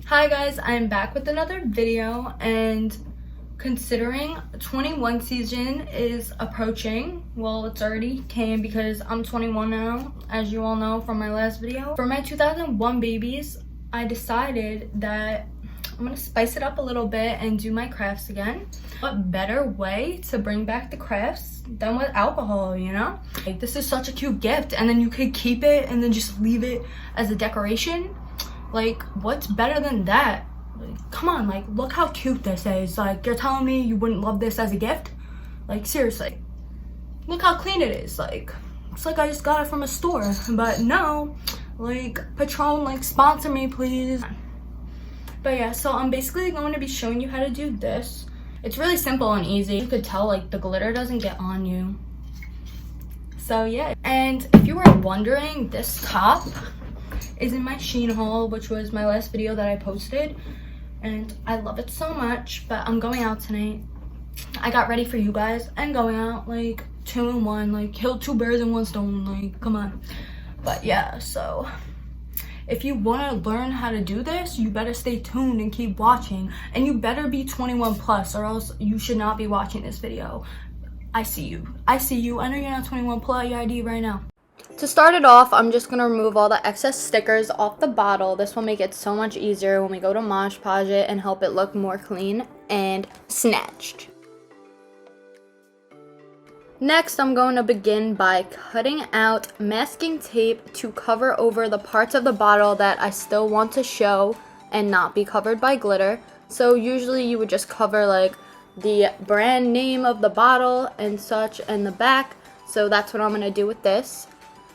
Hi guys, I'm back with another video, and considering 21 season is approaching, well, it's already came because I'm 21 now, as you all know from my last video. For my 2001 babies, I decided that I'm gonna spice it up a little bit and do my crafts again. What better way to bring back the crafts than with alcohol, you know? Like, this is such a cute gift, and then you could keep it and then just leave it as a decoration. Like, what's better than that? Like, come on, like, look how cute this is. Like, you're telling me you wouldn't love this as a gift? Like, seriously. Look how clean it is. Like, it's like I just got it from a store. But no, like, Patron, like, sponsor me, please. But yeah, so I'm basically going to be showing you how to do this. It's really simple and easy. You could tell, like, the glitter doesn't get on you. So yeah, and if you were wondering, this top is in my Shein haul, which was my last video that I posted, and I love it so much. But I'm going out tonight. I got ready for you guys and going out, like, 2 in 1, like, kill 2 birds in 1 stone, like, come on. But yeah, so if you want to learn how to do this, you better stay tuned and keep watching, and you better be 21 plus, or else you should not be watching this video. I see you. I know you're not 21. Pull out your ID right now. To start it off, I'm just going to remove all the excess stickers off the bottle. This will make it so much easier when we go to Mod Podge it and help it look more clean and snatched. Next, I'm going to begin by cutting out masking tape to cover over the parts of the bottle that I still want to show and not be covered by glitter. So usually you would just cover, like, the brand name of the bottle and such in the back. So that's what I'm going to do with this.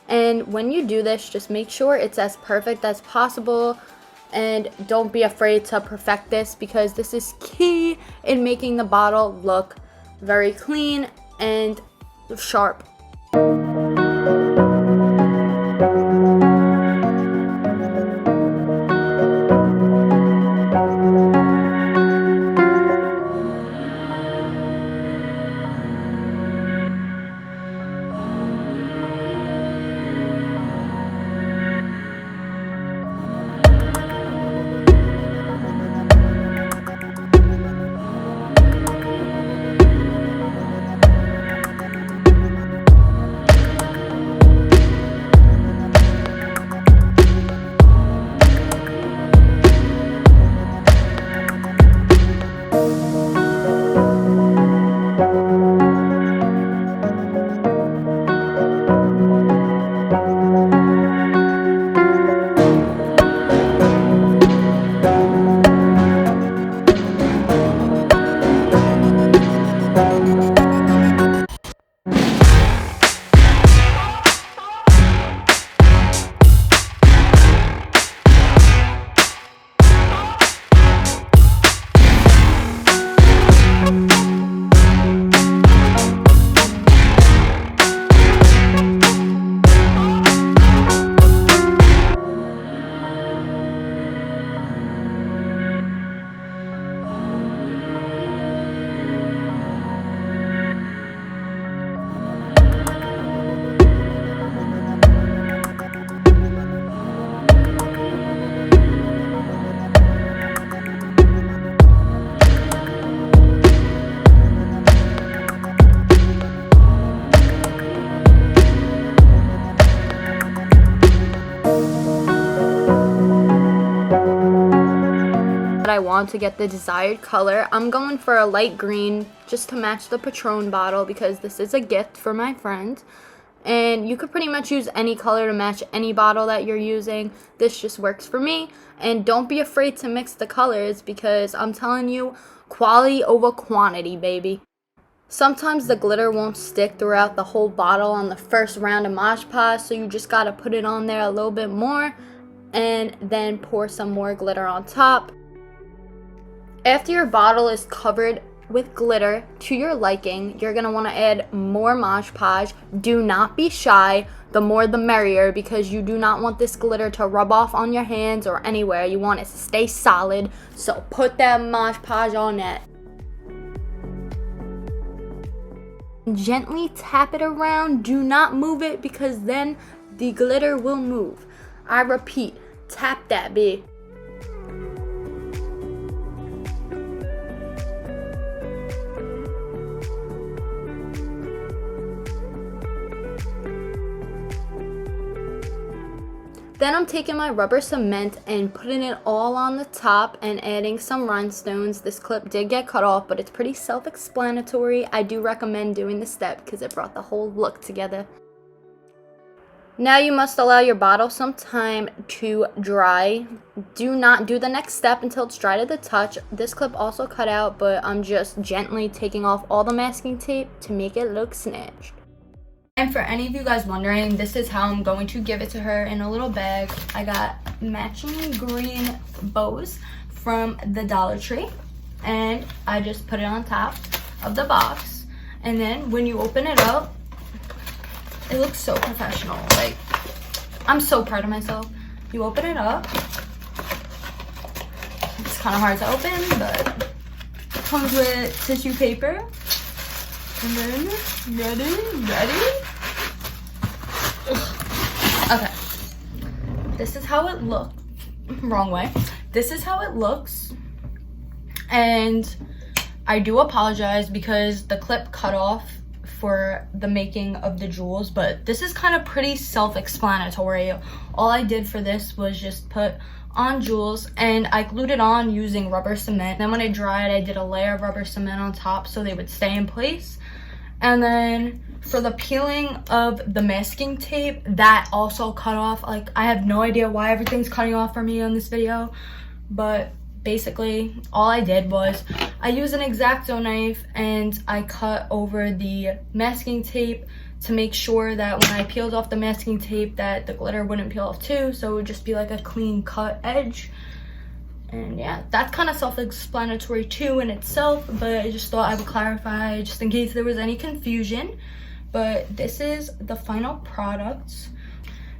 And when you do this, just make sure it's as perfect as possible, and don't be afraid to perfect this, because this is key in making the bottle look very clean and sharp. I want to get the desired color. I'm going for a light green just to match the Patron bottle, because this is a gift for my friend, and you could pretty much use any color to match any bottle that you're using. This just works for me. And don't be afraid to mix the colors, because I'm telling you, quality over quantity, baby. Sometimes the glitter won't stick throughout the whole bottle on the first round of Mod Podge, so you just gotta put it on there a little bit more and then pour some more glitter on top. After your bottle is covered with glitter to your liking, you're going to want to add more Mod Podge. Do not be shy. The more the merrier, because you do not want this glitter to rub off on your hands or anywhere. You want it to stay solid. So put that Mod Podge on it. Gently tap it around. Do not move it, because then the glitter will move. I repeat, tap that, B. Then I'm taking my rubber cement and putting it all on the top and adding some rhinestones. This clip did get cut off, but it's pretty self-explanatory. I do recommend doing this step because it brought the whole look together. Now you must allow your bottle some time to dry. Do not do the next step until it's dry to the touch. This clip also cut out, but I'm just gently taking off all the masking tape to make it look snatched. And for any of you guys wondering, this is how I'm going to give it to her in a little bag. I got matching green bows from the Dollar Tree, and I just put it on top of the box. And then when you open it up, it looks so professional. Like, I'm so proud of myself. You open it up. It's kind of hard to open, but it comes with tissue paper. And then, ready? Okay. This is how it looks. Wrong way. This is how it looks. And I do apologize because the clip cut off for the making of the jewels, but this is kind of pretty self-explanatory. All I did for this was just put on jewels, and I glued it on using rubber cement. Then when it dried, I did a layer of rubber cement on top so they would stay in place. And then for the peeling of the masking tape, that also cut off. Like, I have no idea why everything's cutting off for me on this video, but basically all I did was I used an X-Acto knife and I cut over the masking tape to make sure that when I peeled off the masking tape that the glitter wouldn't peel off too, so it would just be like a clean cut edge. And yeah, that's kind of self-explanatory too in itself, but I just thought I would clarify just in case there was any confusion. But this is the final product.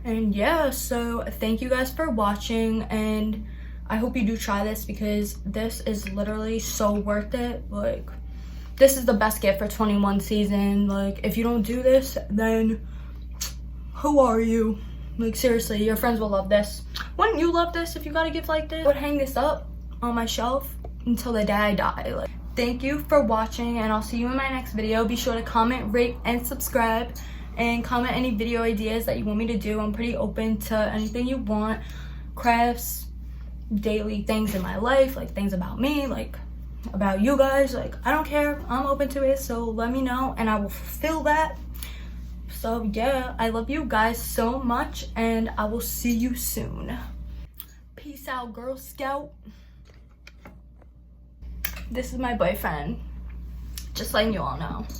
And yeah, so thank you guys for watching, and I hope you do try this because this is literally so worth it. Like, this is the best gift for 21 season. Like, if you don't do this, then who are you? Like, seriously, your friends will love this. Wouldn't you love this if you got a gift like this? I would hang this up on my shelf until the day I die. Like, thank you for watching, and I'll see you in my next video. Be sure to comment, rate, and subscribe, and comment any video ideas that you want me to do. I'm pretty open to anything you want. Crafts, daily things in my life, like things about me, like about you guys. Like, I don't care, I'm open to it, so let me know and I will fulfill that. So yeah, I love you guys so much, and I will see you soon. Peace out, Girl Scout. This is my boyfriend, just letting you all know.